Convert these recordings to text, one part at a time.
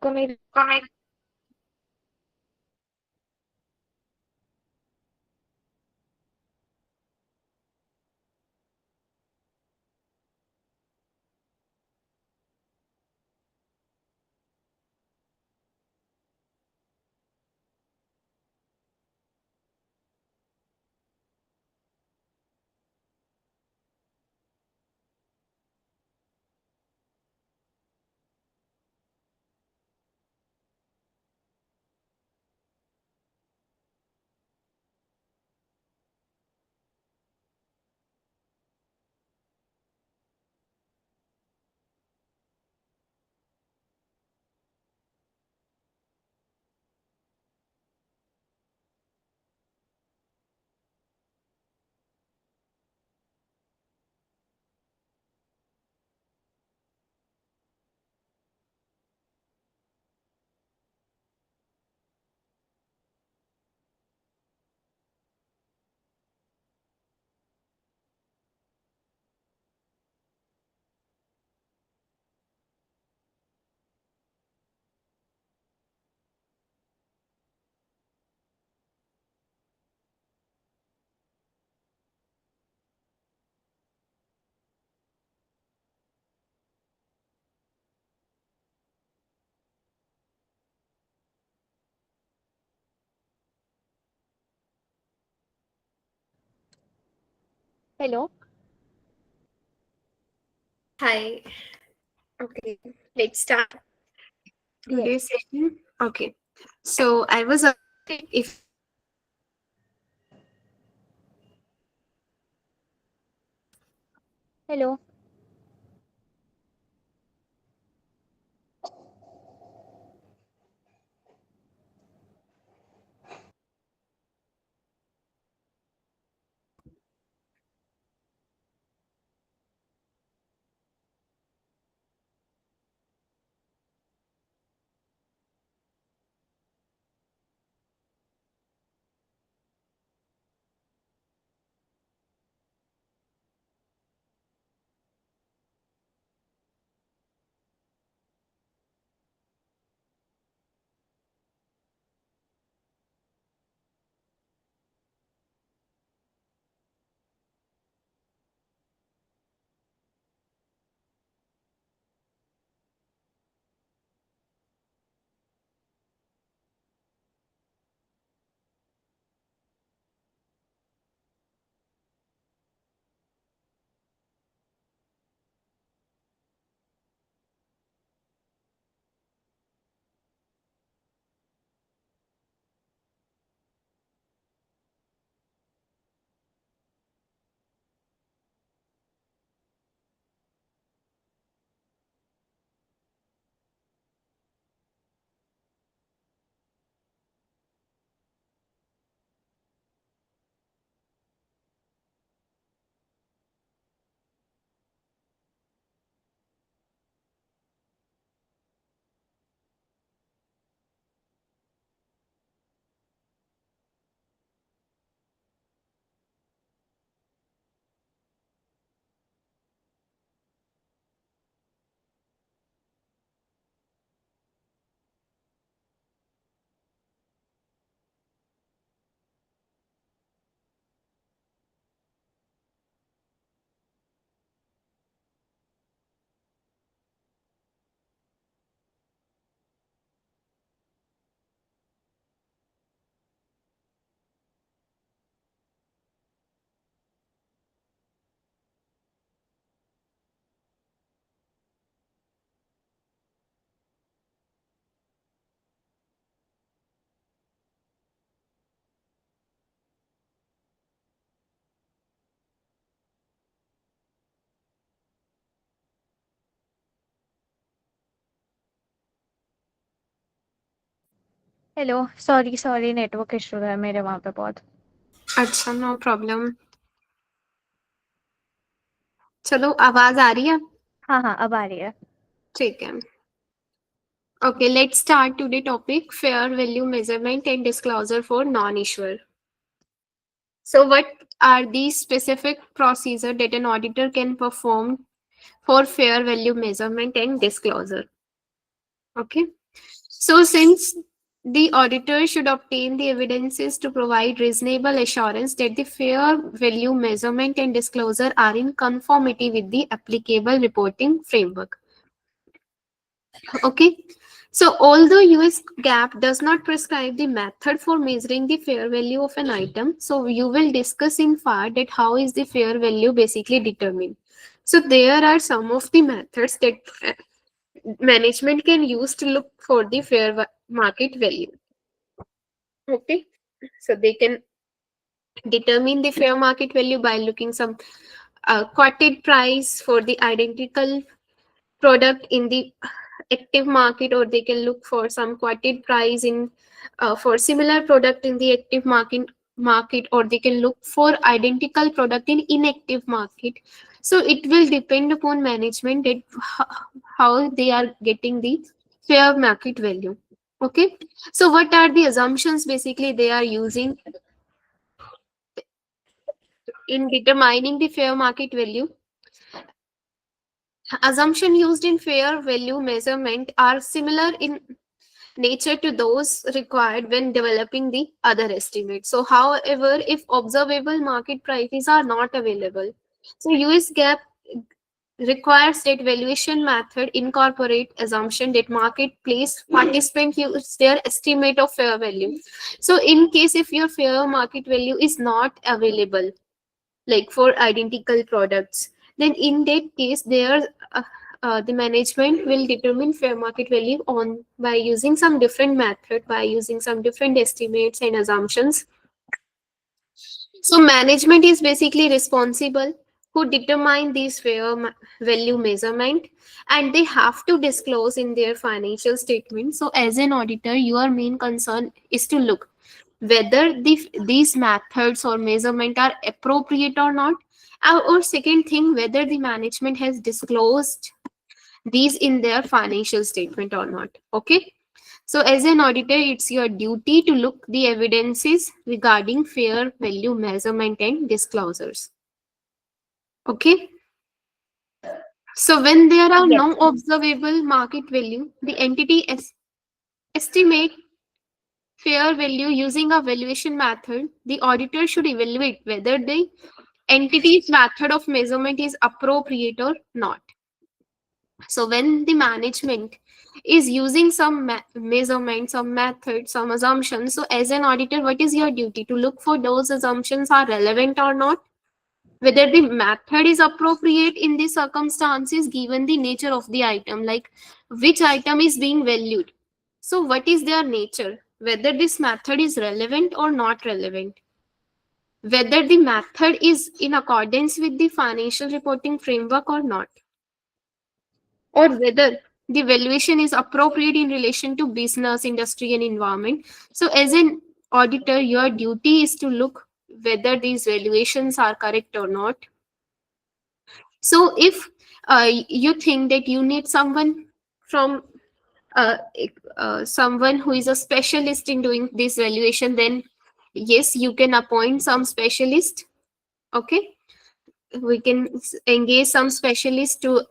आपको मेरी hello. Hi. Okay, let's start today's yes. session. Okay. So I was asking if hello. Hello. Sorry sorry, network issue है मेरे वहाँ पे बहुत। अच्छा, no problem. चलो, आवाज आ रही है? हाँ हाँ, अब आ रही है। ठीक है. Okay, let's start today topic fair value measurement and disclosure for non-issuer. So what are these specific procedure that an auditor can perform for fair value measurement and disclosure? Okay. So since the auditor should obtain the evidences to provide reasonable assurance that the fair value measurement and disclosure are in conformity with the applicable reporting framework. Okay. So although US GAAP does not prescribe the method for measuring the fair value of an item, so you will discuss in part that how is the fair value basically determined. So there are some of the methods that management can use to look for the market value. Okay. So they can determine the fair market value by looking some quoted price for the identical product in the active market, or they can look for some quoted price in for similar product in the active market, or they can look for identical product in inactive market. So it will depend upon management that how they are getting the fair market value. Okay. So what are the assumptions basically they are using in determining the fair market value? Assumption used in fair value measurement are similar in nature to those required when developing the other estimates. So, however, if observable market prices are not available, so US GAAP requires that valuation method incorporate assumption that marketplace participant use their estimate of fair value. So, in case if your fair market value is not available, like for identical products, then in that case there the management will determine fair market value on by using some different method, by using some different estimates and assumptions. So management is basically responsible who determine these value measurement, and they have to disclose in their financial statement. So as an auditor, your main concern is to look whether these methods or measurement are appropriate or not. Or second thing, whether the management has disclosed these in their financial statement or not. Okay. So as an auditor, it's your duty to look the evidences regarding fair value measurement and disclosures. Okay. So when there are Yes. no observable market value, the entity estimate fair value using a valuation method. The auditor should evaluate whether the entity's method of measurement is appropriate or not. So when the management is using some measurement, some method, some assumptions, so as an auditor, what is your duty? To look for those assumptions are relevant or not, whether the method is appropriate in the circumstances given the nature of the item, like which item is being valued. So what is their nature? Whether this method is relevant or not relevant, whether the method is in accordance with the financial reporting framework or not, or whether the valuation is appropriate in relation to business, industry, and environment. So, as an auditor, your duty is to look whether these valuations are correct or not. So, if you think that you need someone from uh, someone who is a specialist in doing this valuation, then yes, you can appoint some specialist. Okay, we can engage some specialist to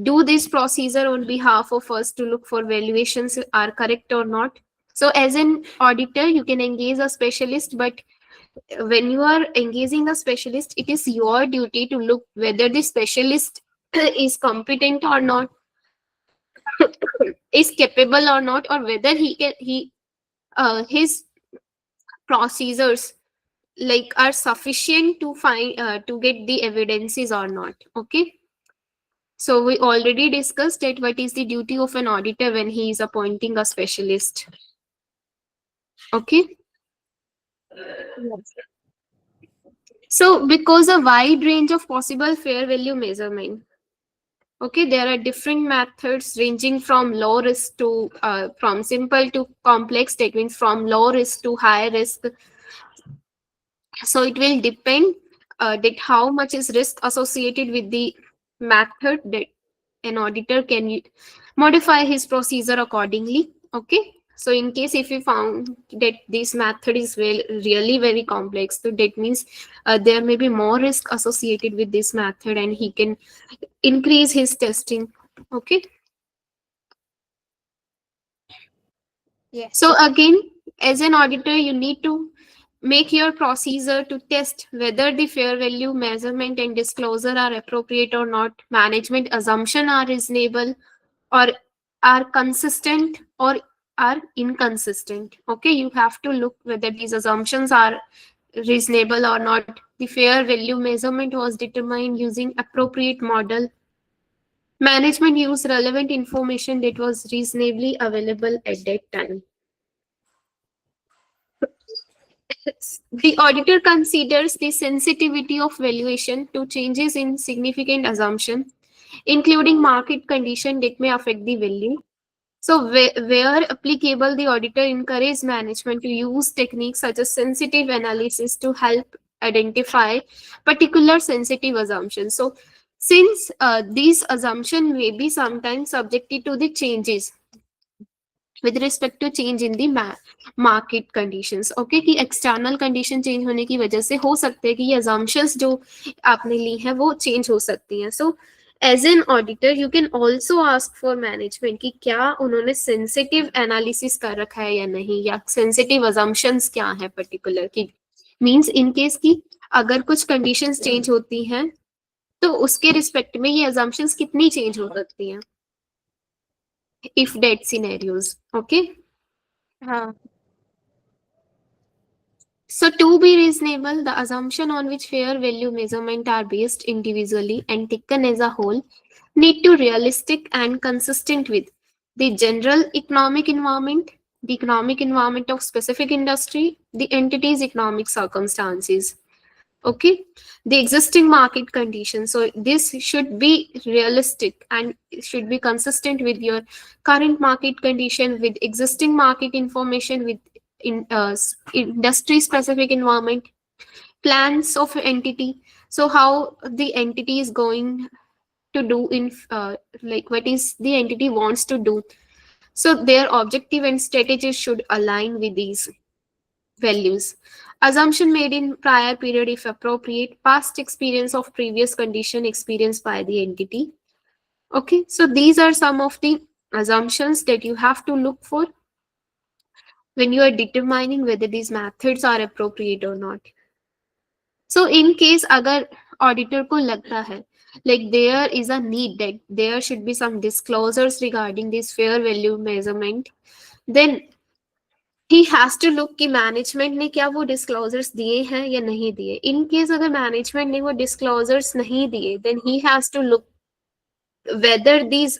do this procedure on behalf of us to look for valuations are correct or not. So as an auditor, you can engage a specialist, but when you are engaging a specialist, it is your duty to look whether the specialist is competent or not, is capable or not, or whether he his procedures like are sufficient to find to get the evidences or not. Okay. So we already discussed that what is the duty of an auditor when he is appointing a specialist. Okay. Yes. So because a wide range of possible fair value measurement. Okay, there are different methods ranging from low risk to from simple to complex. That means from low risk to high risk. So it will depend that how much is risk associated with the method, that an auditor can modify his procedure accordingly. Okay. So in case if we found that this method is really very complex, so that means there may be more risk associated with this method and he can increase his testing. Okay. Yes. So again, as an auditor, you need to make your procedure to test whether the fair value measurement and disclosure are appropriate or not, management assumption are reasonable or are consistent or are inconsistent. Okay, you have to look whether these assumptions are reasonable or not. The fair value measurement was determined using appropriate model. Management used relevant information that was reasonably available at that time. The auditor considers the sensitivity of valuation to changes in significant assumption, including market condition that may affect the value. So, where applicable, the auditor encourages management to use techniques such as sensitive analysis to help identify particular sensitive assumptions. So, since these assumptions may be sometimes subjected to the changes with respect to change in the market conditions, okay, कि external condition change होने की वजह से हो सकते हैं कि ये assumptions जो आपने ली हैं वो change हो सकती हैं. So as an auditor you can also ask for management कि क्या उन्होंने sensitive analysis कर रखा है या नहीं, या sensitive assumptions क्या है particular की, means in case कि अगर कुछ conditions change होती हैं तो उसके रिस्पेक्ट में ये assumptions कितनी change हो सकती हैं if that scenarios. Okay. हाँ. So to be reasonable, the assumption on which fair value measurement are based individually and taken as a whole need to realistic and consistent with the general economic environment, the economic environment of specific industry, the entity's economic circumstances. Okay, the existing market conditions. So this should be realistic and should be consistent with your current market condition, with existing market information, with industry specific environment, plans of entity. So how the entity is going to do in like what is the entity wants to do. So their objective and strategies should align with these values. Assumption made in prior period if appropriate, past experience of previous condition experienced by the entity. Okay, so these are some of the assumptions that you have to look for when you are determining whether these methods are appropriate or not. So in case agar auditor ko lagta hai like there is a need that there should be some disclosures regarding this fair value measurement, then he has to look कि management ने क्या वो disclosures दिए हैं या नहीं दिए. इन case अगर मैनेजमेंट ने वो डिस्क्लोजर्स नहीं दिए, then he has to look whether these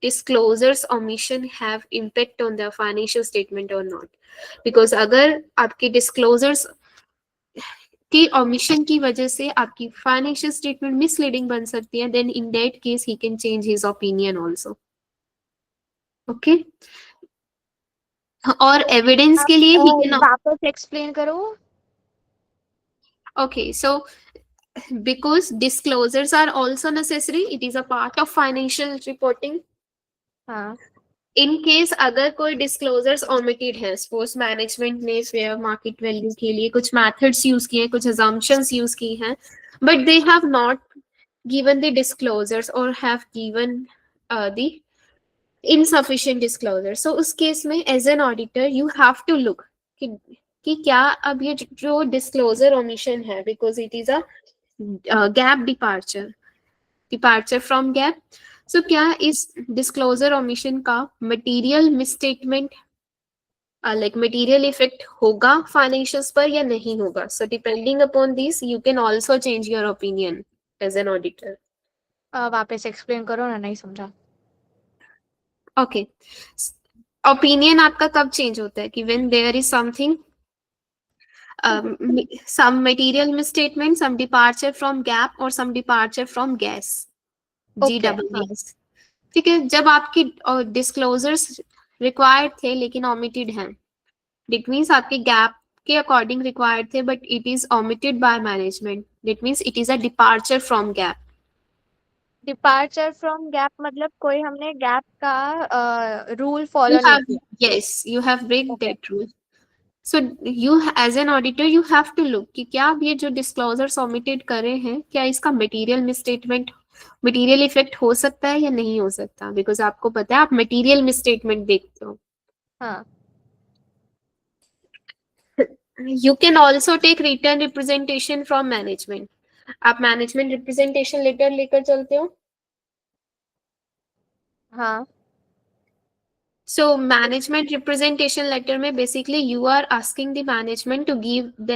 disclosures omission have impact on the financial statement or not. Because अगर आपकी disclosures की omission की वजह से आपकी financial statement misleading बन सकती है, then in that case he can change his opinion also. Okay. और एविडेंस के लिए ही कैन वापस एक्सप्लेन करो. Okay, so because disclosures are also necessary, it is a part of financial reporting. हाँ. In case अगर कोई disclosures omitted है, suppose management ने fair market value के लिए कुछ methods use किए, कुछ assumptions use की हैं, but they have not given the disclosures or have given the insufficient disclosure. So उस case में as an auditor you have to look कि क्या अब ये जो disclosure omission है, because it is a gap departure from gap. So क्या इस disclosure omission का material misstatement like material effect होगा financials पर या नहीं होगा. So depending upon this you can also change your opinion as an auditor. वापस एक्सप्लेन करो ना, नहीं समझा. Okay, opinion आपका कब change होता है कि when there is something some material misstatement, some departure from gap or some departure from gas. GWS. ठीक है, जब आपकी disclosures required थे लेकिन omitted हैं, that means आपके gap के according required थे but it is omitted by management, that means it is a departure from gap. Departure from gap मतलब कोई हमने गैप का रूल फॉलो नहीं किया. Yes, you have break that rule. So you as an auditor you have to look कि क्या ये जो disclosures omitted करे हैं क्या इसका material misstatement, material effect हो सकता है या नहीं हो सकता, because आपको पता है आप material misstatement देखते हो. हाँ You can also take written representation from management. आप मैनेजमेंट रिप्रेजेंटेशन लेटर लेकर चलते हो. हाँ So management representation letter में basically you are asking the management to give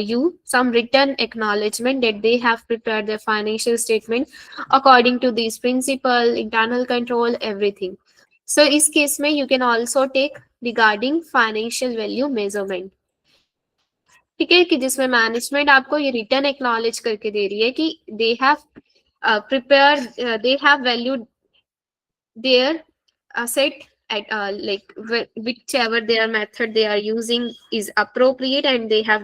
you some written acknowledgement that they have prepared their financial statement according to these principle, internal control, everything. So इस case में you can also take regarding financial value measurement. ठीक है, कि जिसमें management आपको ये return acknowledge करके दे रही है कि they have prepared, they have valued their asset at like whichever their method they are using is appropriate, and they have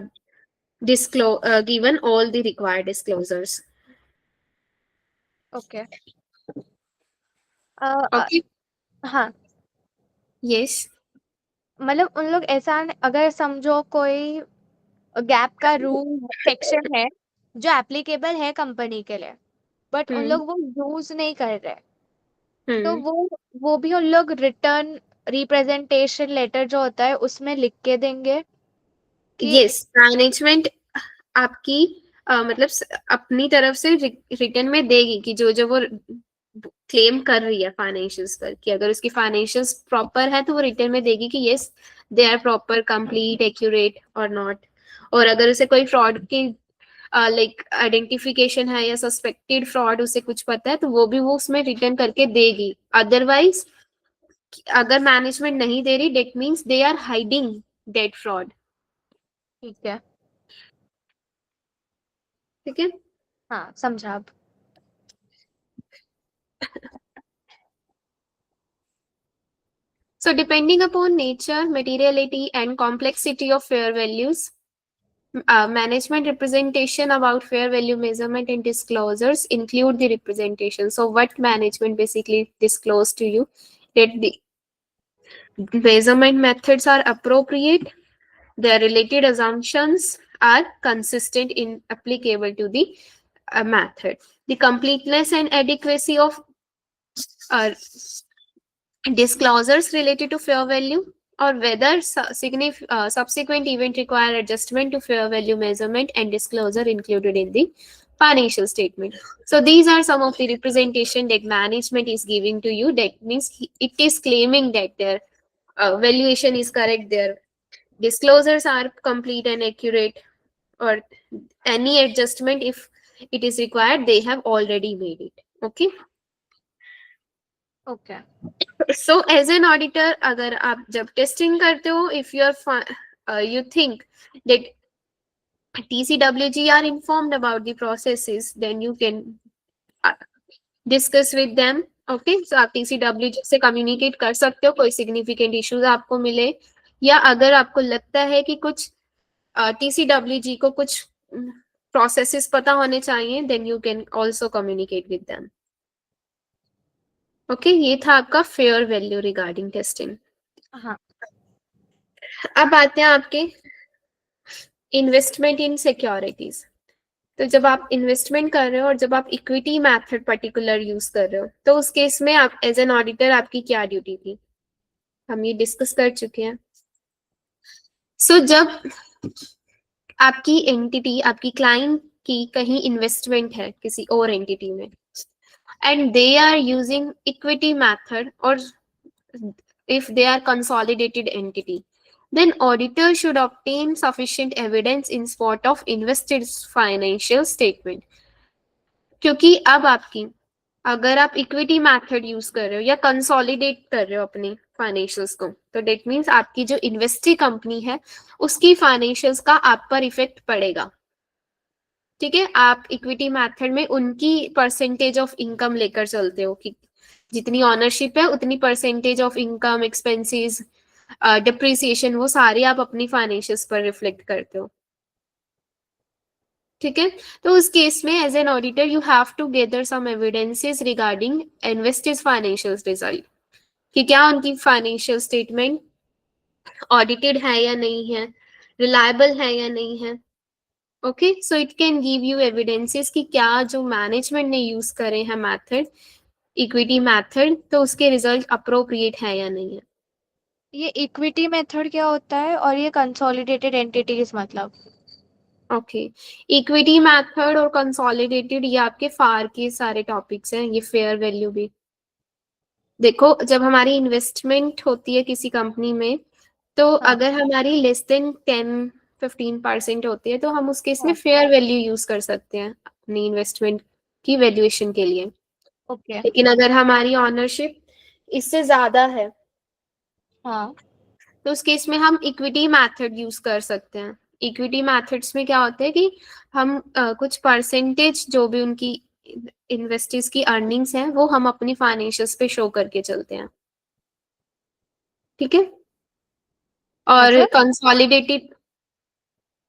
given all the required disclosures. Okay Okay. हाँ Yes. मतलब उन लोग ऐसा अगर समझो कोई गैप का रूल सेक्शन है जो एप्लीकेबल है कंपनी के लिए, बट उन हम्म. लोग वो यूज नहीं कर रहे, तो हम्म. वो भी उन लोग रिटर्न रिप्रेजेंटेशन लेटर जो होता है उसमें लिख के देंगे कि यस, मैनेजमेंट आपकी मतलब अपनी तरफ से रिटर्न में देगी कि जो जो वो क्लेम कर रही है फाइनेंशियल्स पर, कि अगर उसकी फाइनेंशियल्स प्रॉपर है तो वो रिटर्न में देगी कि yes they are proper, complete, accurate और नॉट. और अगर उसे कोई फ्रॉड की लाइक आइडेंटिफिकेशन है या सस्पेक्टेड फ्रॉड उसे कुछ पता है तो वो भी वो उसमें रिटर्न करके देगी. अदरवाइज अगर मैनेजमेंट नहीं दे रही, that means they are hiding that fraud. ठीक है, ठीक है. हाँ समझा अब. So depending upon nature, materiality and complexity of fair values, management representation about fair value measurement and disclosures include the representation. So what management basically disclose to you, that the measurement methods are appropriate, their related assumptions are consistent in applicable to the method. The completeness and adequacy of disclosures related to fair value, or whether subsequent event require adjustment to fair value measurement and disclosure included in the financial statement. So these are some of the representation that management is giving to you. That means it is claiming that their valuation is correct, their disclosures are complete and accurate, or any adjustment if it is required, they have already made it. Okay. Okay So as an auditor, अगर आप जब testing करते हो, if you think that TCWG are informed about the processes, then you can discuss with them. Okay, so आप TCWG से communicate कर सकते हो कोई significant issues आपको मिले, या अगर आपको लगता है कि कुछ TCWG को कुछ processes पता होने चाहिए, then you can also communicate with them. Okay, ये था आपका फेयर वैल्यू रिगार्डिंग टेस्टिंग. हाँ अब आते हैं आपके इन्वेस्टमेंट इन सिक्योरिटीज. तो जब आप इन्वेस्टमेंट कर रहे हो और जब आप इक्विटी मेथड पर्टिकुलर यूज कर रहे हो, तो उस केस में आप एज एन ऑडिटर आपकी क्या ड्यूटी थी, हम ये डिस्कस कर चुके हैं. सो जब आपकी एंटिटी, आपकी क्लाइंट की कहीं इन्वेस्टमेंट है किसी और एंटिटी में, and they are using equity method, or if they are consolidated entity, then auditor should obtain sufficient evidence in support of investors financial statement. क्योंकि अब आपकी, अगर आप इक्विटी मेथड यूज कर रहे हो या कंसोलिडेट कर रहे हो अपने फाइनेंशियल्स को, तो डेट मीन्स आपकी जो इन्वेस्टी कंपनी है उसकी फाइनेंशियल्स का आप पर इफेक्ट पड़ेगा. ठीक है, आप इक्विटी मेथड में उनकी परसेंटेज ऑफ इनकम लेकर चलते हो कि जितनी ऑनरशिप है उतनी percentage of income, expenses, depreciation, वो सारे आप अपनी फाइनेंशियल्स पर रिफ्लेक्ट करते हो. ठीक है, तो उस केस में as an auditor you have to gather some evidences regarding investors financial result, कि क्या उनकी फाइनेंशियल स्टेटमेंट ऑडिटेड है या नहीं है, रिलायबल है या नहीं है. Okay, so it can give you evidences कि क्या जो मैनेजमेंट ने यूज करे हैं मेथड, इक्विटी मेथड, तो उसके रिजल्ट अप्रोप्रिएट है या नहीं है. ये इक्विटी मेथड क्या होता है और ये कंसोलिडेटेड एंटिटीज मतलब? ओके, इक्विटी मेथड और कंसोलिडेटेड ये आपके फार के सारे टॉपिक्स हैं, ये फेयर वैल्यू भी। देखो, जब हमारी इन्वेस्टमेंट होती है किसी कंपनी में, तो हाँ अगर हमारी लेस देन 10-15% होती है तो हम उस केस में हाँ। फेयर वैल्यू यूज कर सकते हैं अपनी इन्वेस्टमेंट की वैल्यूएशन के लिए। ओके। लेकिन अगर हमारी ऑनरशिप इससे ज्यादा है हाँ तो उस केस में हम इक्विटी मेथड यूज कर सकते हैं। इक्विटी मेथड्स में क्या होता है कि हम कुछ परसेंटेज जो भी उनकी इन्वेस्टर्स की अर्निंग्स हैं वो हम अपनी फाइनेंशियल्स पे शो करके चलते हैं। ठीक है। और मतलब। कंसोलिडेटेड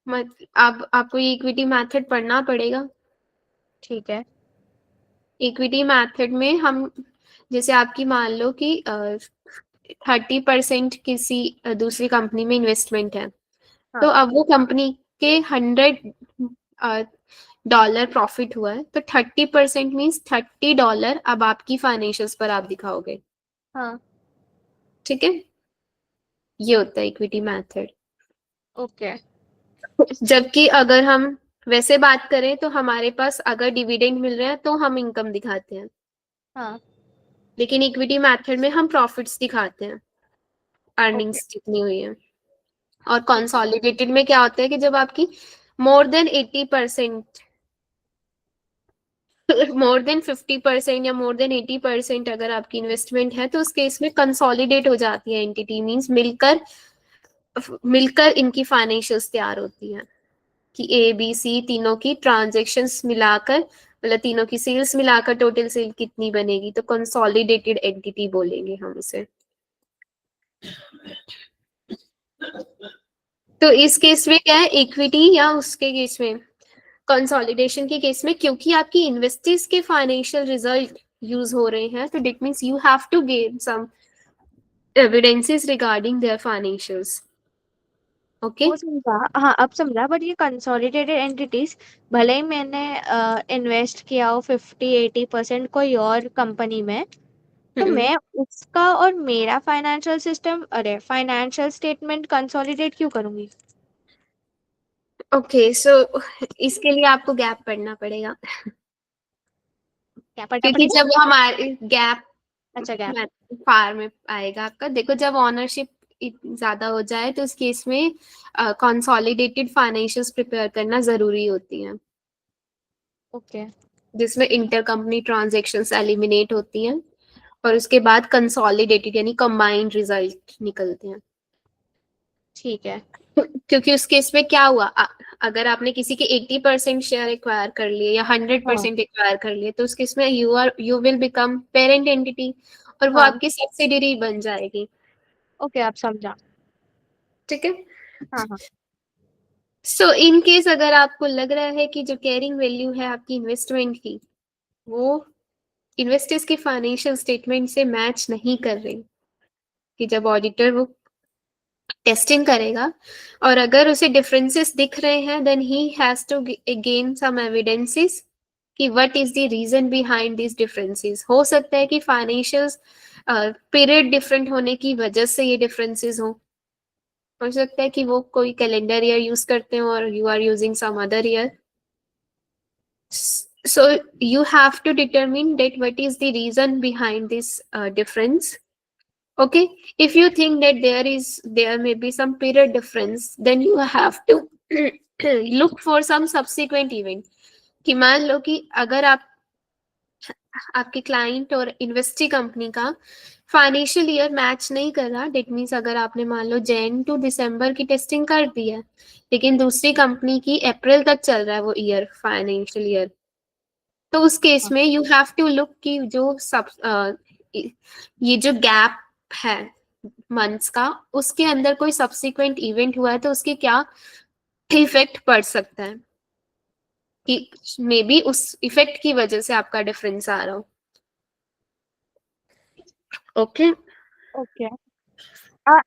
मत अब आपको ये इक्विटी मेथड पढ़ना पड़ेगा। ठीक है। इक्विटी मेथड में हम, जैसे आपकी मान लो कि 30% किसी दूसरी कंपनी में इन्वेस्टमेंट है, तो हाँ अब वो कंपनी के 100 डॉलर प्रॉफिट हुआ है, तो 30% मीन्स $30 अब आपकी फाइनेंशियल्स पर आप दिखाओगे। हाँ। ठीक है, ये होता है इक्विटी मेथड। ओके। जबकि अगर हम वैसे बात करें तो हमारे पास अगर डिविडेंड मिल रहा है तो हम इनकम दिखाते हैं, हाँ। लेकिन इक्विटी मेथड में हम प्रॉफिट्स दिखाते हैं, ओके। अर्निंग्स जितनी हुई है। और ठीक है। कंसोलिडेटेड में क्या होता है कि जब आपकी मोर देन 80%, मोर देन 50% या मोर देन 80% अगर आपकी इन्वेस्टमेंट है तो उस केस में कंसोलिडेट हो जाती है एंटिटी, मींस मिलकर मिलकर इनकी फाइनेंशियल्स तैयार होती हैं कि ए बी सी तीनों की ट्रांजैक्शंस मिलाकर, मतलब तीनों की सेल्स मिलाकर टोटल सेल कितनी बनेगी, तो कंसोलिडेटेड एंटिटी बोलेंगे हम उसे। तो इस केस में क्या है, इक्विटी या उसके केस में कंसोलिडेशन के केस में, क्योंकि आपकी इन्वेस्टर्स के फाइनेंशियल रिजल्ट यूज हो रहे हैं, तो that means you have to gain some evidences regarding their financials. Okay. वो समझा, हाँ अब समझा। बट ये कंसोलिडेटेड एंटिटीज, भले ही मैंने इन्वेस्ट किया हो 50-80% कोई और कंपनी में, तो मैं उसका और मेरा फाइनेंशियल सिस्टम, अरे फाइनेंशियल स्टेटमेंट कंसोलिडेट क्यों करूंगी? ओके, सो इसके लिए आपको गैप पढ़ना पड़ेगा, क्या पढ़ना क्योंकि पड़ेगा? जब हमारे गैप अच्छा गैप। फार में आएगा आपका। देखो, जब ऑनरशिप ज्यादा हो जाए तो उस केस में कंसोलिडेटेड फाइनेंशियल्स प्रिपेयर करना जरूरी होती है, ओके। जिसमें इंटर कंपनी ट्रांजेक्शन्स एलिमिनेट होती हैं और उसके बाद कंसोलिडेटेड यानी कंबाइंड रिजल्ट निकलते हैं। ठीक है। क्योंकि उस केस में क्या हुआ, अगर आपने किसी के 80% शेयर एक्वायर कर लिए या हंड्रेड हाँ परसेंट एक्वायर कर लिए, तो उस केस में you will become parent entity और वो हाँ। आपकी सब्सिडरी बन जाएगी। ओके, आप समझा। ठीक है। हाँ हाँ। सो इन केस अगर आपको लग रहा है कि जो कैरिंग वैल्यू है आपकी इन्वेस्टमेंट की, वो इन्वेस्टर्स की फाइनेंशियल स्टेटमेंट से मैच नहीं कर रही, कि जब ऑडिटर वो टेस्टिंग करेगा और अगर उसे डिफरेंसेस दिख रहे हैं, then he has to gain some evidences कि what is the reason behind this differences. हो सकता है कि फाइनेंशियल्स पीरियड डिफरेंट होने की वजह से ये डिफरेंसेस हो सकता है कि वो कोई कैलेंडर ईयर यूज करते हो और you are using some other year. So you have to determine that what is the reason behind this difference. Okay, if you think that there may be some period difference, then you have to look for some subsequent event. कि मान लो कि अगर आपके client और investee company का financial year match नहीं कर रहा, डेट मीन्स अगर आपने मान लो जैन टू दिसंबर की टेस्टिंग कर दी है, लेकिन दूसरी कंपनी की अप्रैल तक चल रहा है वो ईयर, फाइनेंशियल ईयर, तो उस केस हाँ। में यू हैव टू लुक कि जो सब ये जो गैप है मंथ्स का, उसके अंदर कोई सब्सिक्वेंट इवेंट हुआ है तो उसके क्या इफेक्ट पड़ सकता है, कि मे बी उस इफेक्ट की वजह से आपका डिफरेंस आ रहा हो। ओके। ओके।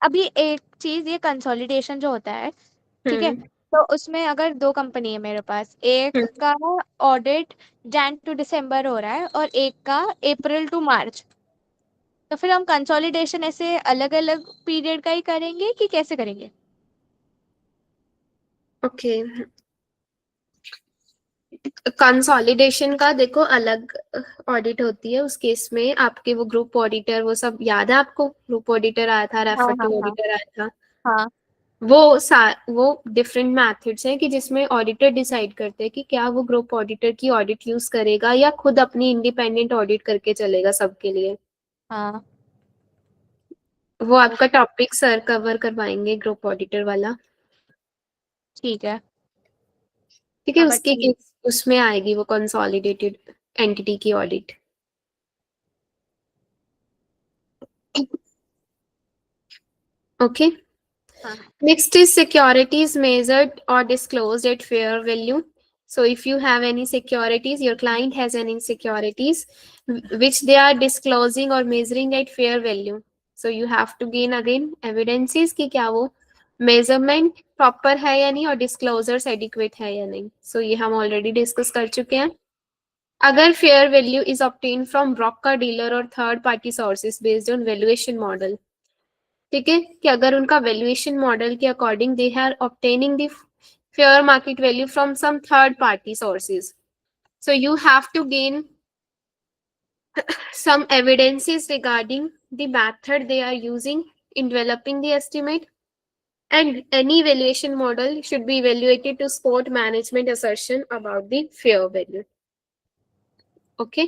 अभी एक चीज, ये कंसोलिडेशन जो होता है, ठीक है, हम्म तो उसमें अगर दो कंपनी है मेरे पास, एक हम्म का ऑडिट जैन टू दिसंबर हो रहा है और एक का अप्रैल टू मार्च, तो फिर हम कंसोलिडेशन ऐसे अलग अलग पीरियड का ही करेंगे कि कैसे करेंगे? ओके, कंसोलिडेशन का देखो अलग ऑडिट होती है। उस केस में आपके वो ग्रुप ऑडिटर, वो सब याद है आपको? ग्रुप ऑडिटर आया था, हाँ रेफर हाँ टू हाँ। ऑडिटर आया था। हाँ वो डिफरेंट मैथड्स हैं कि जिसमें ऑडिटर डिसाइड करते हैं कि क्या वो ग्रुप ऑडिटर की ऑडिट यूज करेगा या खुद अपनी इंडिपेंडेंट ऑडिट करके चलेगा सबके लिए। हाँ। वो आपका टॉपिक सर कवर करवाएंगे, ग्रुप ऑडिटर वाला। ठीक है। ठीक है, हाँ बट उसके केस उसमें आएगी वो कंसोलिडेटेड एंटिटी की ऑडिट। ओके, हाँ next is securities measured or disclosed at fair value. So if you have any securities, your client has any securities which they are disclosing or measuring at fair value. So you have to gain again evidences कि क्या वो measurement proper है या नहीं और disclosures adequate है या नहीं. So ये हम already discuss कर चुके हैं. अगर fair value is obtained from broker, dealer or third party sources based on valuation model, ठीक है, कि अगर उनका वैल्यूएशन मॉडल के according they are obtaining the fair market value from some third party sources, so you have to gain some evidences regarding the method they are using in developing the estimate, and any valuation model should be evaluated to support management assertion about the fair value. Okay,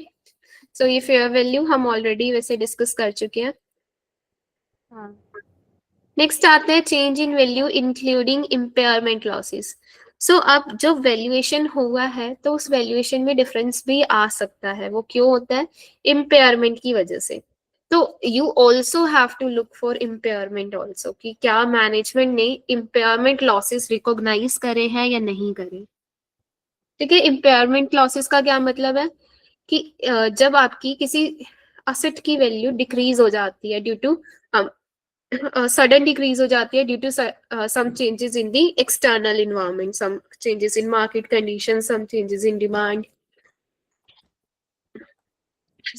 so ये fair value हम already वैसे discuss कर चुके हैं. हाँ। Next आते हैं change in value including impairment losses. So अब जो वैल्यूएशन हुआ है तो उस वैल्यूएशन में डिफरेंस भी आ सकता है. वो क्यों होता है? इम्पेयरमेंट की वजह से. तो you also have to look for impairment also, कि क्या मैनेजमेंट ने इम्पेयरमेंट लॉसेस रिकॉग्नाइज करे हैं या नहीं करे. ठीक है, इम्पेयरमेंट लॉसेस का क्या मतलब है कि जब आपकी किसी असेट की वैल्यू डिक्रीज हो जाती है ड्यू टू sudden decrease हो जाती है due to some changes in the external environment, some changes in market conditions, some changes in demand.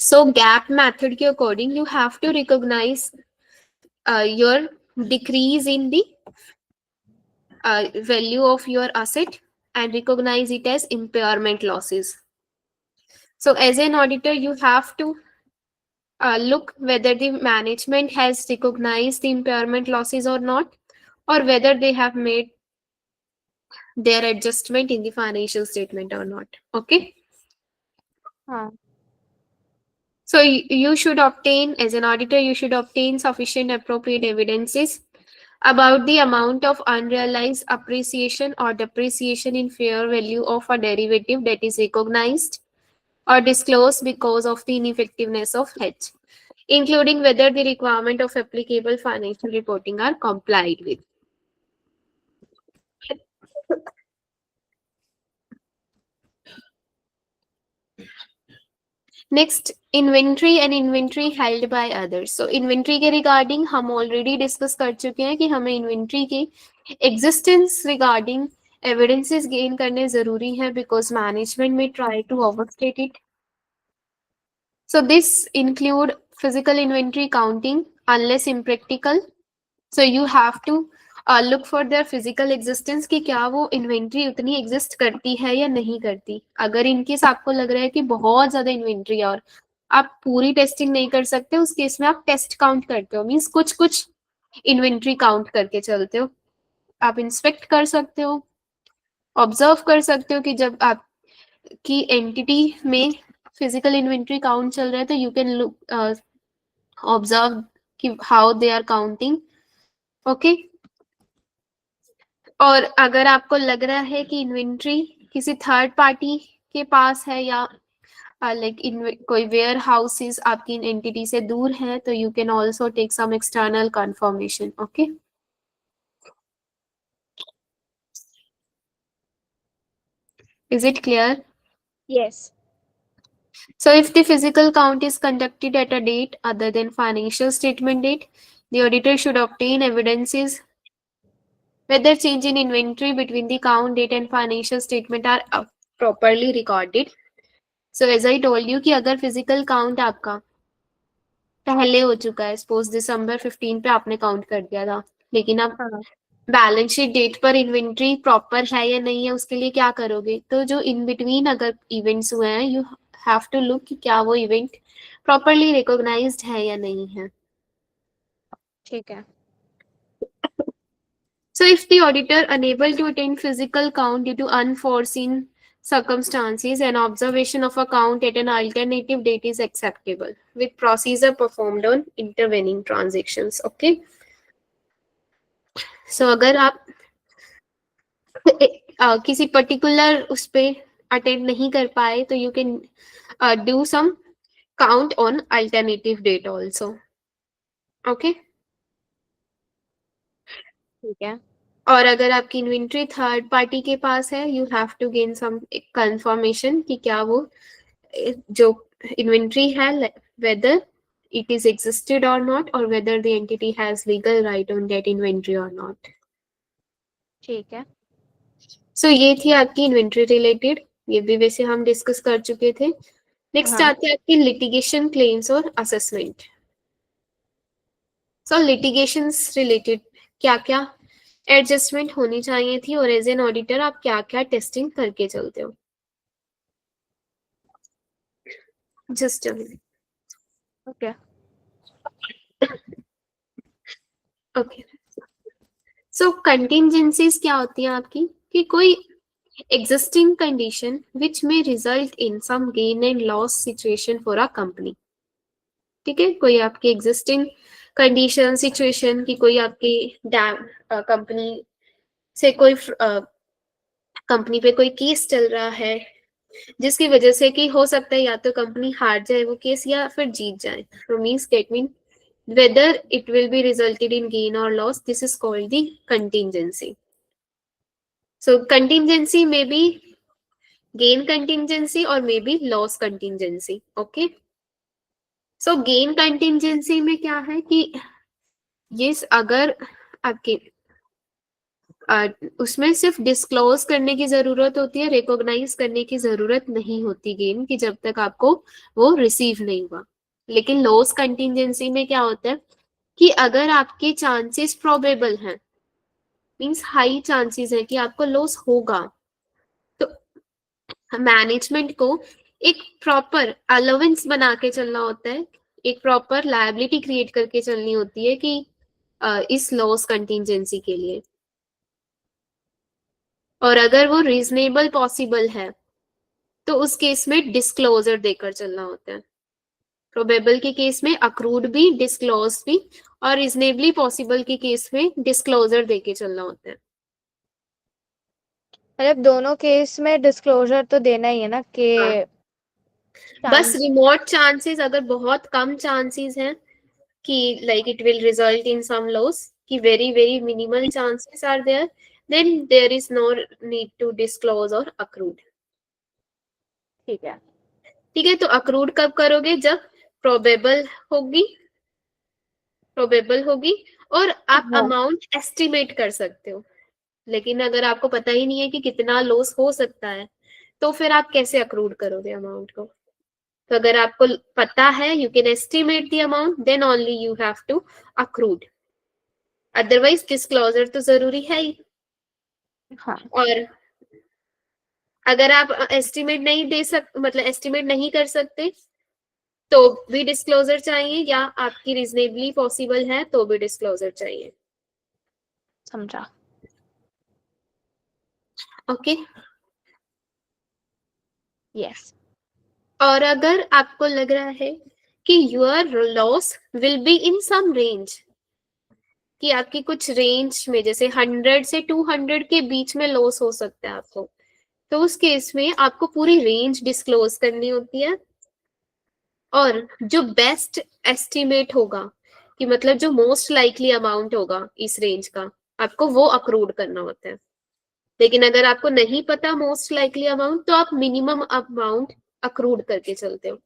So gap method के according you have to recognize your decrease in the value of your asset and recognize it as impairment losses. So as an auditor you have to look whether the management has recognized the impairment losses or not, or whether they have made their adjustment in the financial statement or not. Okay, हाँ। so you should obtain, as an auditor you should obtain sufficient appropriate evidences about the amount of unrealized appreciation or depreciation in fair value of a derivative that is recognized or disclosed because of the ineffectiveness of hedge, including whether the requirement of applicable financial reporting are complied with. Next, inventory and inventory held by others. So inventory के regarding हम already discuss कर चुके हैं कि हमें inventory की existence regarding evidences gain करने जरूरी है because management may try to overstate it. So this include physical inventory counting unless impractical. So you have to look for their physical existence, कि क्या वो इन्वेंट्री उतनी एग्जिस्ट करती है या नहीं करती. अगर इनकेस आपको लग रहा है कि बहुत ज्यादा इन्वेंट्री है और आप पूरी टेस्टिंग नहीं कर सकते, उस केस में आप टेस्ट काउंट करते हो, मीन्स कुछ कुछ इन्वेंट्री काउंट करके चलते हो. आप इंस्पेक्ट कर सकते हो, ऑब्जर्व कर सकते हो कि जब आपकी एंटिटी में फिजिकल इन्वेंट्री काउंट चल रहा है तो यू कैन लुक ऑब्जर्व कि how they are counting. Okay, और अगर आपको लग रहा है कि इन्वेंट्री किसी थर्ड पार्टी के पास है या लाइक कोई वेयर हाउसेस आपकी एंटिटी से दूर है, तो you can also take some external confirmation. Okay, is it clear? Yes. So if the physical count is conducted at a date other than financial statement date, the auditor should obtain evidences whether change in inventory between the count date and financial statement are properly recorded. So as I told you कि अगर physical count आपका पहले हो चुका है, suppose दिसंबर 15 पे आपने count कर दिया था, लेकिन अब हाँ बैलेंस शीट डेट पर इन्वेंट्री प्रॉपर है या नहीं है उसके लिए क्या करोगे, तो जो इन बिटवीन अगर इवेंट्स हुए हैं यू हैव टू लुक कि क्या वो इवेंट प्रॉपरली रिकॉग्नाइज्ड है या नहीं है. ठीक है. So if the auditor unable to attend physical count due to unforeseen circumstances, an observation of a count at an alternative date is acceptable with procedure performed on intervening transactions. Okay. So अगर आप किसी particular उस पे attend नहीं कर पाए तो you can do some count on alternative date also. Okay. ठीक है. और अगर आपकी इन्वेंट्री थर्ड पार्टी के पास है you have to gain some confirmation कि क्या वो जो इन्वेंट्री है whether it is existed or not or whether the entity has legal right on that inventory or not. ठीक है. So ये थी आपकी इन्वेंट्री रिलेटेड, ये भी वैसे हम डिस्कस कर चुके थे. नेक्स्ट हाँ. आती है आपकी लिटिगेशन क्लेम्स और असेसमेंट. सो लिटिगेशन रिलेटेड क्या क्या एडजस्टमेंट होनी चाहिए थी और एज एन ऑडिटर आप क्या क्या टेस्टिंग करके चलते हो. Just okay. ओके. सो कंटिंजेंसीज क्या होती हैं आपकी, कि कोई existing condition which may result in some gain and loss situation for a company. ठीक है, कोई आपकी एग्जिस्टिंग कंडीशन सिचुएशन की कोई आपकी कंपनी से कोई कंपनी पे कोई केस चल रहा है जिसकी वजह से कि हो सकता है या तो कंपनी हार जाए वो केस या फिर जीत जाए. तो means that mean whether it will be resulted in gain or loss, this is called the contingency. So contingency may be gain contingency or maybe loss contingency. Okay. So gain contingency में क्या है कि ये अगर आपके उसमें सिर्फ disclose करने की जरूरत होती है, रिकॉग्नाइज करने की जरूरत नहीं होती गेन की जब तक आपको वो रिसीव नहीं हुआ. लेकिन लॉस कंटिजेंसी में क्या होता है कि अगर आपके चांसेस प्रोबेबल हैं, मींस हाई चांसेस है कि आपको लॉस होगा, तो मैनेजमेंट को एक प्रॉपर अलाउंस बना के चलना होता है, एक प्रॉपर लायबिलिटी क्रिएट करके चलनी होती है कि इस लॉस कंटिजेंसी के लिए. और अगर वो रीजनेबल पॉसिबल है तो उस केस में डिस्क्लोजर देकर चलना होता है. प्रोबेबल के केस में अक्रूड भी, डिस्क्लोज भी, और रीजनेबली पॉसिबल के केस में डिस्क्लोजर देके चलना होता है. मतलब दोनों केस में डिस्क्लोजर तो देना ही है ना कि हाँ. बस चांस. रिमोट चांसेस अगर बहुत कम चांसेस हैं कि like it will result in some loss, कि very very minimal chances are there, then there is no need to disclose or accrued. ठीक है. ठीक है, तो accrued कब करोगे, जब probable होगी, और आप हाँ. अमाउंट एस्टिमेट कर सकते हो. लेकिन अगर आपको पता ही नहीं है कि कितना लॉस हो सकता है तो फिर आप कैसे अक्रूड करोगे अमाउंट को. तो अगर आपको पता है, you can estimate the amount, then only you have to accrued. Otherwise disclosure तो जरूरी है ही. हाँ. और अगर आप एस्टिमेट नहीं दे मतलब एस्टिमेट नहीं कर सकते तो भी डिस्क्लोजर चाहिए, या आपकी रीजनेबली पॉसिबल है तो भी डिस्क्लोजर चाहिए. समझा. ओके. यस. और अगर आपको लग रहा है कि your loss will be in some range, कि आपकी कुछ रेंज में जैसे 100 से 200 के बीच में लॉस हो सकता है आपको, तो उस केस में आपको पूरी रेंज डिस्क्लोज करनी होती है. और जो बेस्ट एस्टिमेट होगा, कि मतलब जो मोस्ट लाइकली अमाउंट होगा इस रेंज का, आपको वो अक्रूड करना होता है. लेकिन अगर आपको नहीं पता मोस्ट लाइकली अमाउंट तो आप मिनिमम अमाउंट अक्रूड करके चलते हो.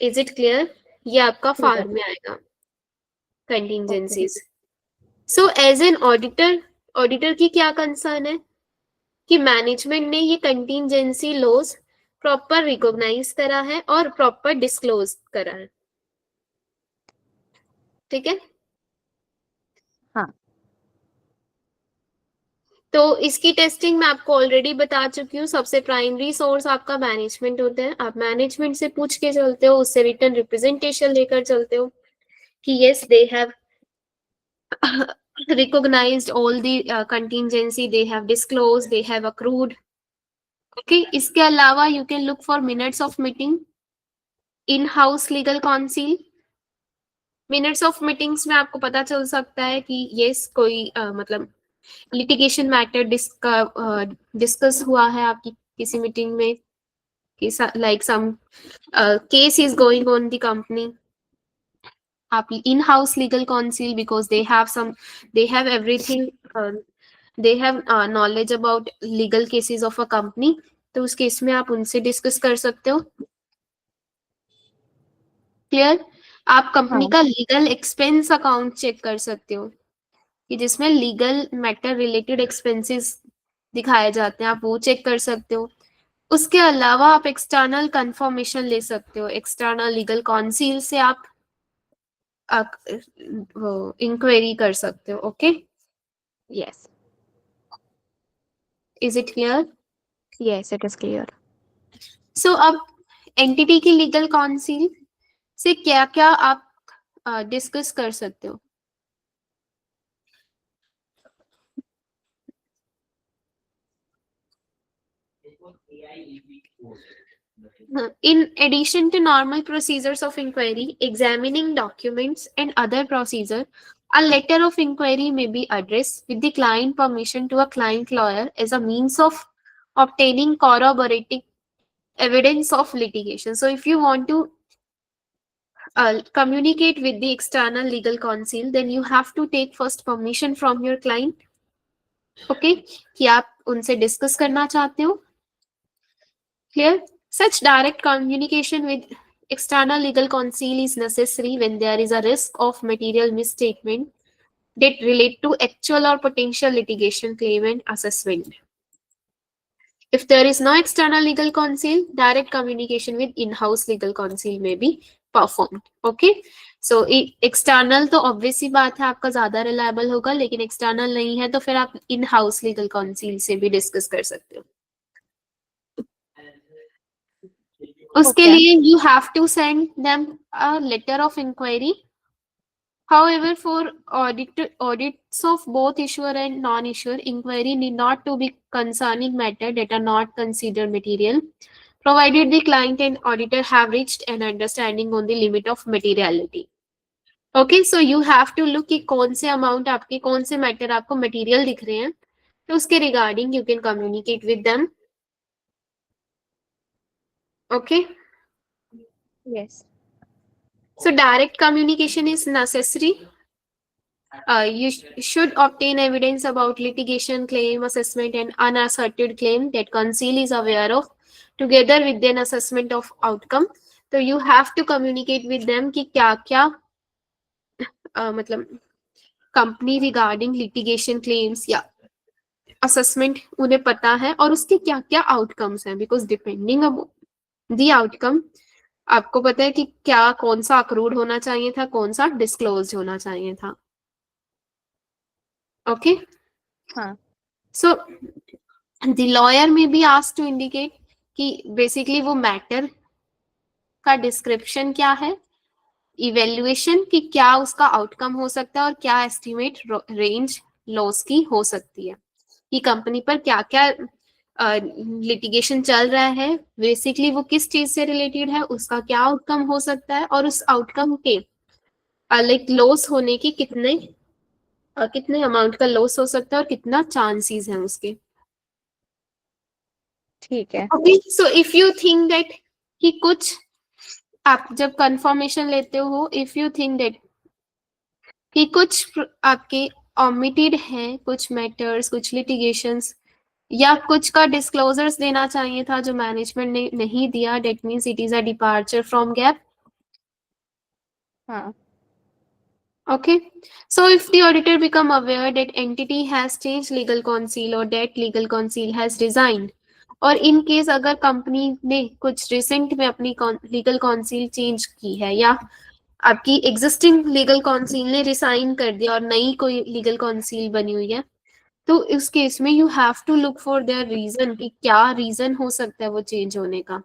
Is it clear? ये आपका ठीक है. फार में आएगा okay. Contingencies. So as an auditor, auditor की क्या कंसर्न है कि मैनेजमेंट ने ये कंटिजेंसी लॉस प्रॉपर रिकॉग्नाइज करा है और प्रॉपर डिस्क्लोज करा है. ठीक है। हाँ तो इसकी टेस्टिंग मैं आपको ऑलरेडी बता चुकी हूँ। सबसे प्राइमरी सोर्स आपका मैनेजमेंट होता है, आप मैनेजमेंट से पूछ के चलते हो, उससे रिटर्न रिप्रेजेंटेशन लेकर चलते हो कि yes they have recognized all the contingency, they have disclosed, they have accrued. Okay, इसके अलावा you can look for minutes of meeting, in-house legal counsel. Minutes of meetings में आपको पता चल सकता है कि यस कोई मतलब लिटिगेशन मैटर डिस्कस हुआ है आपकी किसी मीटिंग में, कि like some case is going on the company. आप in house legal counsel, because they have everything, they have knowledge about legal cases of a company, तो उस केस में आप उनसे डिस्कस कर सकते हो। क्लियर। आप कंपनी हाँ का लीगल एक्सपेंस अकाउंट चेक कर सकते हो कि जिसमें लीगल मैटर रिलेटेड एक्सपेंसेस दिखाए जाते हैं, आप वो चेक कर सकते हो। उसके अलावा आप एक्सटर्नल कंफर्मेशन ले सकते हो, एक्सटर्नल लीगल काउंसिल से आप इंक्वायरी कर सकते हो। Okay, yes is it clear? Yes it is clear. So अब एंटिटी की लीगल काउंसिल से क्या क्या आप डिस्कस कर सकते हो? In addition to normal procedures of inquiry, examining documents and other procedure, a letter of inquiry may be addressed with the client permission to a client lawyer as a means of obtaining corroborating evidence of litigation. So if you want to communicate with the external legal counsel, then you have to take first permission from your client. Okay, कि आप उनसे discuss करना चाहते हो। Clear? Such direct communication with external legal counsel is necessary when there is a risk of material misstatement that relate to actual or potential litigation claim and assessment. If there is no external legal counsel, direct communication with in-house legal counsel may be performed. Okay? So external तो obvious सी बात है आपका ज्यादा reliable होगा, लेकिन external नहीं है तो फिर आप in-house legal counsel से भी discuss कर सकते हो। उसके Okay. लिए you have to send them a letter of inquiry. However, for audits of both issuer and non-issuer, inquiry need not to be concerning matter that are not considered material, provided the client and auditor have reached an understanding on the limit of materiality. Okay, so you have to look कि कौन से amount आपके कौन से matter आपको material दिख रहे हैं, तो उसके regarding you can communicate with them. Okay. Yes. So direct communication is necessary. You should obtain evidence about litigation claim, assessment, and unasserted claim that counsel is aware of, together with an assessment of outcome. तो you have to communicate with them कि क्या क्या मतलब company regarding litigation claims या assessment उन्हें पता है और उसके क्या क्या आउटकम्स हैं, बिकॉज डिपेंडिंग द आउटकम आपको पता है कि क्या कौन सा अक्रूड होना चाहिए था, कौन सा डिस्क्लोज होना चाहिए था। ओके, हाँ सो द लॉयर में बी आस्क्ड टू इंडिकेट कि बेसिकली वो मैटर का डिस्क्रिप्शन क्या है, इवेल्युएशन कि क्या उसका आउटकम हो सकता है और क्या एस्टिमेट रेंज लॉस की हो सकती है, कि कंपनी पर क्या क्या लिटिगेशन चल रहा है, बेसिकली वो किस चीज से रिलेटेड है, उसका क्या आउटकम हो सकता है और उस आउटकम के लाइक लॉस होने की कितने अमाउंट का लॉस हो सकता है और कितना चांसेस हैं उसके। ठीक है। Okay, so if you think that कि कुछ आप जब कंफर्मेशन लेते हो, इफ यू थिंक दैट कि कुछ आपके ओमिटेड हैं, कुछ मैटर्स, कुछ लिटिगेशंस या कुछ का डिस्क्लोजर्स देना चाहिए था जो मैनेजमेंट ने नहीं दिया, that means it is a departure from gap. हाँ Okay, so if the auditor become aware that entity has changed legal counsel or that legal counsel has resigned, और इन केस अगर कंपनी ने कुछ रिसेंट में अपनी लीगल काउंसिल चेंज की है या आपकी एग्जिस्टिंग लीगल काउंसिल ने रिसाइन कर दिया और नई कोई लीगल काउंसिल बनी हुई है, तो इस केस में you have to look for their reason कि क्या रीजन हो सकता है वो चेंज होने का।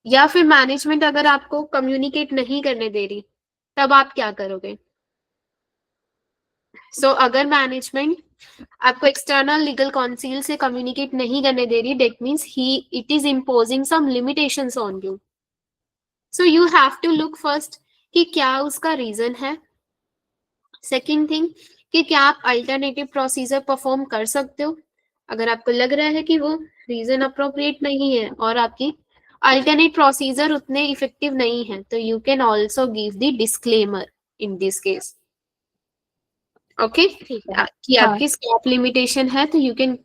या फिर मैनेजमेंट अगर आपको कम्युनिकेट नहीं करने दे रही, तब आप क्या करोगे? सो अगर मैनेजमेंट आपको एक्सटर्नल लीगल काउंसिल से कम्युनिकेट नहीं करने दे रही, that means he it is imposing some limitations on you. So you have to look first कि क्या उसका रीजन है। सेकेंड थिंग कि क्या आप अल्टरनेटिव प्रोसीजर परफॉर्म कर सकते हो। अगर आपको लग रहा है कि वो रीजन अप्रोप्रिएट नहीं है और आपकी अल्टरनेट प्रोसीजर उतने इफेक्टिव नहीं है, तो you can also give the disclaimer in this case. Okay, ठीक है। कि हाँ। आपकी स्कोप लिमिटेशन है, तो you can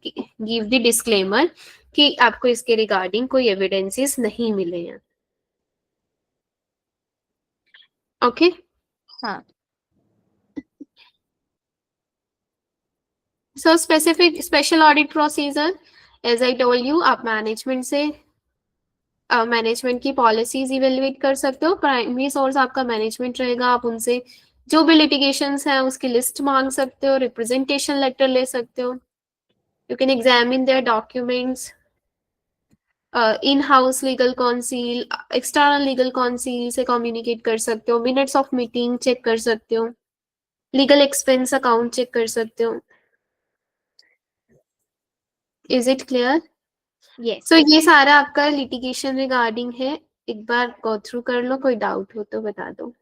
give the disclaimer कि आपको इसके रिगार्डिंग कोई एविडेंसेस नहीं मिले हैं। ओके, हाँ। So specific special audit procedure, as I told you, आप मैनेजमेंट से मैनेजमेंट की पॉलिसीज इवेल्युएट कर सकते हो। प्राइमरी सोर्स आपका मैनेजमेंट रहेगा, आप उनसे जो भी लिटिगेशंस है उसकी लिस्ट मांग सकते हो, रिप्रेजेंटेशन लेटर ले सकते हो, you can examine their documents, in house legal counsel, external legal counsel से कम्युनिकेट कर सकते हो, मिनट्स ऑफ मीटिंग चेक कर सकते हो, लीगल एक्सपेंस अकाउंट चेक कर सकते हो। Is it clear? यस। सो ये सारा आपका लिटिगेशन रिगार्डिंग है। एक बार गो थ्रू कर लो, कोई डाउट हो तो बता दो।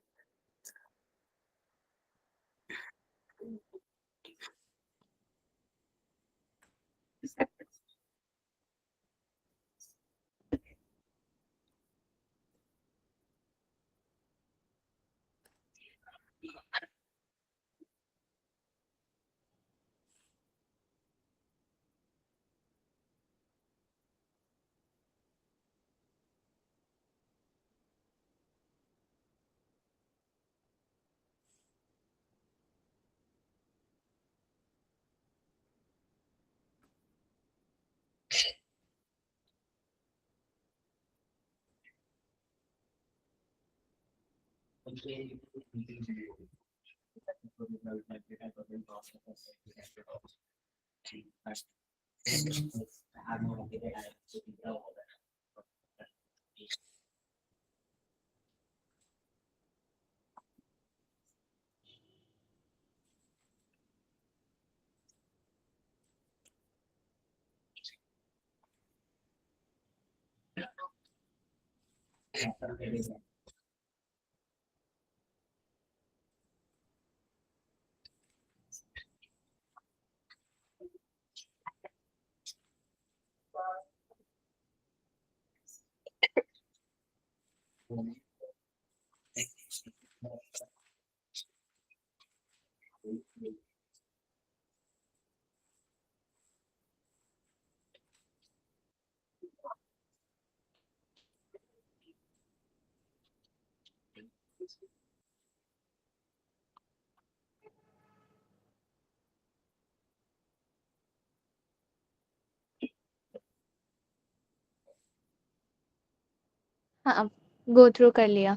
हाँ, गो थ्रू कर लिया।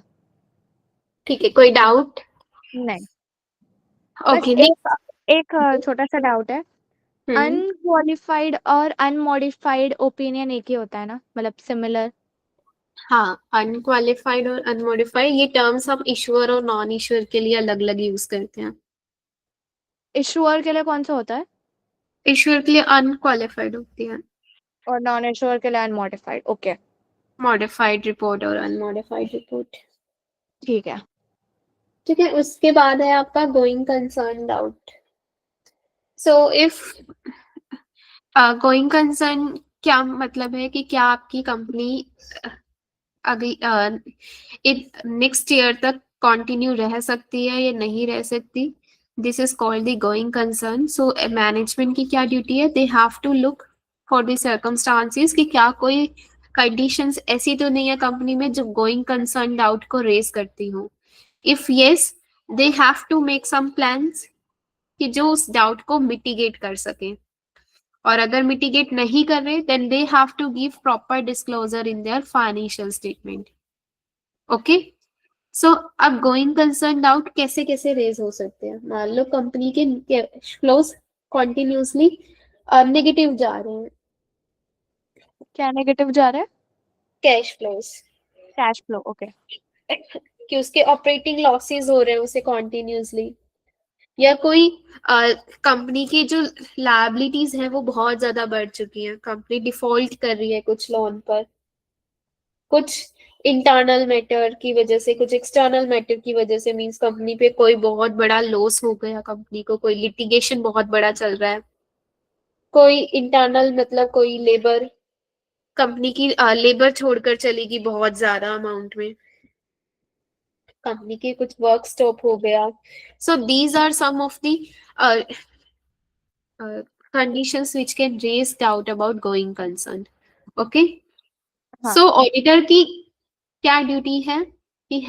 ठीक है, कोई डाउट? नहीं, बस ओके, एक नेक्स्ट। एक छोटा सा डाउट है। हम्म, अनक्वालिफाइड और अनमॉडिफाइड ओपिनियन एक ही होता है ना, मतलब सिमिलर? हाँ, अनक्वालिफाइड और अनमोडिफाइड ये टर्म्स हम इशुअर और नॉन इशुअर के लिए अलग अलग यूज करते हैं। इशूअर के लिए कौन सा होता है? इशुअर के लिए अनक्वालिफाइड होती है, और नॉन इशूअर के लिए अनमॉडिफाइड। ओके। मॉडिफाइड रिपोर्ट और अनमॉडिफाइड रिपोर्ट। ठीक है। ठीक है, उसके बाद है आपका going concern doubt. So if going concern क्या मतलब है कि क्या आपकी कंपनी अगली नेक्स्ट ईयर तक कंटिन्यू रह सकती है या नहीं रह सकती, this is called the going concern. So management की क्या ड्यूटी है, they have to look for the circumstances कि क्या कोई कंडीशंस ऐसी तो नहीं है कंपनी में जो गोइंग कंसर्न डाउट को रेज करती हो। If yes, they have to make some plans कि जो उस डाउट को मिटिगेट कर सके, और अगर मिटिगेट नहीं कर रहे then they have to give proper disclosure in their financial statement. Okay, so अब गोइंग कंसर्न डाउट कैसे कैसे रेज हो सकते हैं? मान लो कंपनी के कैश फ्लोज कॉन्टिन्यूसली नेगेटिव जा रहे हैं, क्या नेगेटिव जा रहा है? Cash flows, cash flow, okay. कि उसके ऑपरेटिंग लॉसेस हो रहे हैं उसे कॉन्टिन्यूसली, या कोई कंपनी की जो लायबिलिटीज हैं वो बहुत ज्यादा बढ़ चुकी हैं, कंपनी डिफॉल्ट कर रही है कुछ लोन पर, कुछ इंटरनल मैटर की वजह से, कुछ एक्सटर्नल मैटर की वजह से, मींस कंपनी पे कोई बहुत बड़ा लॉस हो गया, कंपनी को कोई लिटिगेशन बहुत बड़ा चल रहा है, कोई इंटरनल मतलब कोई लेबर, कंपनी की लेबर छोड़कर चलेगी बहुत ज्यादा अमाउंट में, कंपनी के कुछ वर्क स्टॉप हो गया। So these are some of the conditions which can raise doubt about going concern. Okay. हाँ। So auditor की क्या ड्यूटी है? He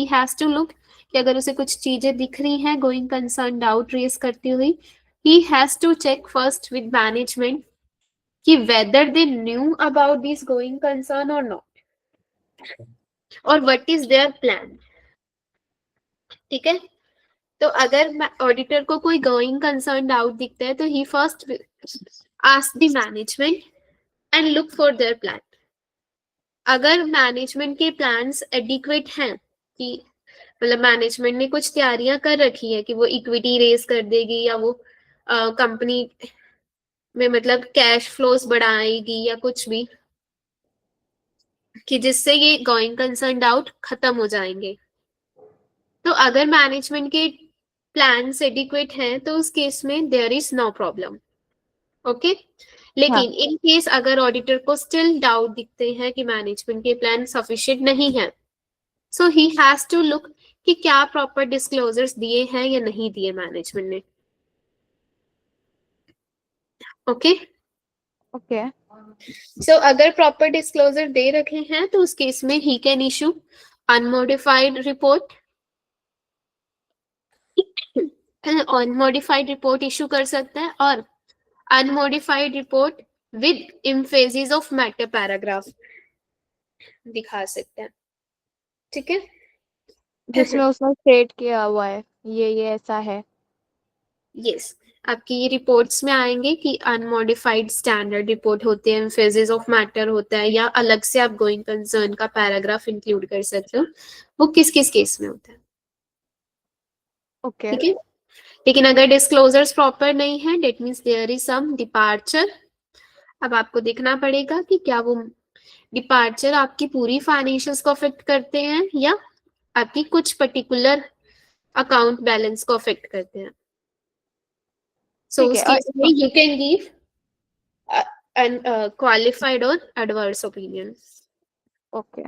has to look कि अगर उसे कुछ चीजें दिख रही हैं going concern डाउट रेज करती हुई, he has to check first with management कि whether they knew about this going concern or not, और what is their plan. ठीक है, तो अगर ऑडिटर को कोई गोइंग कंसर्न डाउट दिखता है तो ही first ask the management and look for their plan. अगर मैनेजमेंट के प्लान्स एडिक्वेट हैं, कि मतलब मैनेजमेंट ने कुछ तैयारियां कर रखी है कि वो इक्विटी रेज कर देगी या वो कंपनी में मतलब कैश फ्लोस बढ़ाएगी या कुछ भी, कि जिससे ये गोइंग कंसर्न डाउट खत्म हो जाएंगे, तो अगर मैनेजमेंट के प्लान्स एडिक्वेट हैं तो उस केस में there is no problem. Okay, हाँ। लेकिन इन केस अगर ऑडिटर को स्टिल डाउट दिखते हैं कि मैनेजमेंट के प्लान सफिशिएंट नहीं है, so he has to look कि क्या प्रॉपर डिस्क्लोजर्स दिए हैं या नहीं दिए मैनेजमेंट ने। Okay, okay. सो अगर प्रॉपर डिस्क्लोजर दे रखे हैं तो उस केस में he can issue unmodified report, unmodified report issue कर सकते हैं, और unmodified report with emphasis of matter paragraph दिखा सकते हैं। ठीक है, जिसमें उसने स्टेट किया हुआ है ये ऐसा है। यस, आपकी ये रिपोर्ट्स में आएंगे कि अनमोडिफाइड स्टैंडर्ड रिपोर्ट होते हैं, एम्फेसिस ऑफ मैटर होता है, या अलग से आप गोइंग कंसर्न का पैराग्राफ इंक्लूड कर सकते हो, वो किस किस केस में होता है। ओके। ठीक है, लेकिन अगर डिस्क्लोजर्स प्रॉपर नहीं है, that means there is some departure. अब आपको देखना पड़ेगा कि क्या वो डिपार्चर आपकी पूरी फाइनेंशियल्स को अफेक्ट करते हैं या आपकी कुछ पर्टिकुलर अकाउंट बैलेंस को अफेक्ट करते हैं। सो ठीक उस है। केस में you can give an qualified और एडवर्स ओपिनियन। ओके।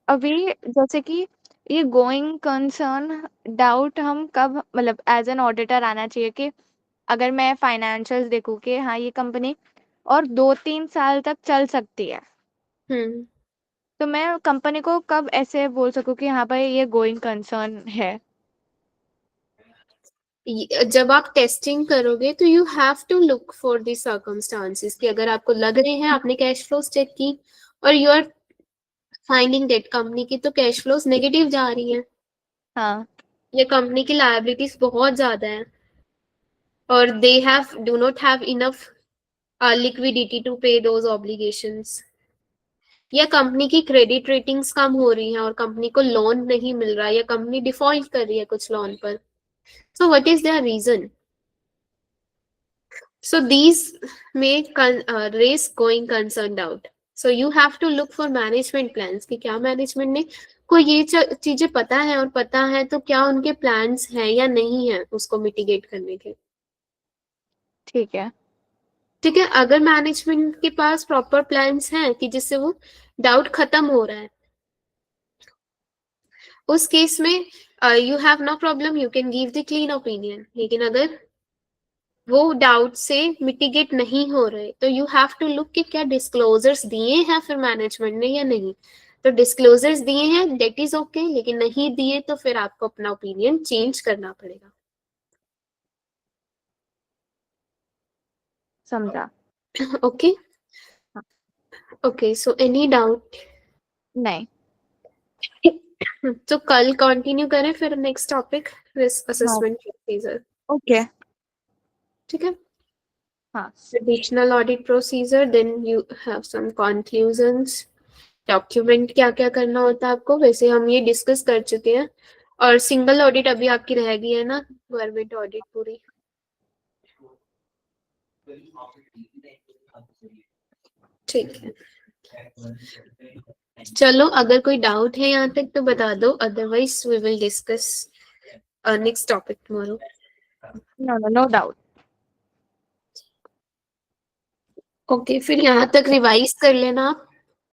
अभी जैसे कि ये गोइंग कंसर्न डाउट हम कब मतलब एज एन ऑडिटर आना चाहिए कि अगर मैं फाइनेंशियल्स देखूँ कि हाँ ये कंपनी और 2-3 साल तक चल सकती है, हम्म, तो मैं कंपनी को कब ऐसे बोल सकूँ कि हाँ भाई ये गोइंग कंसर्न है? जब आप टेस्टिंग करोगे तो you have to look for the circumstances, कि अगर आपको लग रहे हैं, आपने कैश फ्लोज चेक की और you are finding that company की तो कैश फ्लोज नेगेटिव जा रही है, हाँ। ये कंपनी की लायबिलिटीज बहुत ज्यादा है, और they have do not have enough liquidity to pay those obligations, या कंपनी की क्रेडिट रेटिंग्स कम हो रही हैं और कंपनी को लोन नहीं मिल रहा, या कंपनी डिफॉल्ट कर रही है कुछ लोन पर, so what is their reason? So these may raise going concerned out. So you have to look for management plans कि क्या मैनेजमेंट ने को ये चीजें पता है, और पता है तो क्या उनके प्लान्स हैं या नहीं है उसको मिटिगेट करने के। ठीक है। ठीक है, अगर मैनेजमेंट के पास प्रॉपर प्लान्स हैं कि जिससे वो डाउट खत्म हो रहा है, उस केस में you have no problem, you can give the clean opinion. लेकिन अगर वो डाउट से मिटिगेट नहीं हो रहे तो यू हैव टू लुक कि क्या डिस्क्लोजर्स दिए हैं फिर मैनेजमेंट ने या नहीं। तो डिस्क्लोजर्स दिए हैं दैट इज ओके, लेकिन नहीं दिए तो फिर आपको अपना ओपिनियन चेंज करना पड़ेगा। समझा। ओके, हाँ। Okay, so any doubt? नहीं। तो कल कंटिन्यू करें फिर next topic risk assessment procedure. Okay. ठीक है. हाँ. Traditional audit procedure, then you have some conclusions. Document क्या क्या करना होता है आपको, वैसे हम ये डिस्कस कर चुके हैं. और सिंगल ऑडिट अभी आपकी रहेगी है ना, गवर्नमेंट ऑडिट पूरी. ठीक है. चलो, अगर कोई डाउट है यहाँ तक तो बता दो, otherwise we will discuss next topic tomorrow. No doubt. Okay, फिर यहाँ तक रिवाइज कर लेना आप.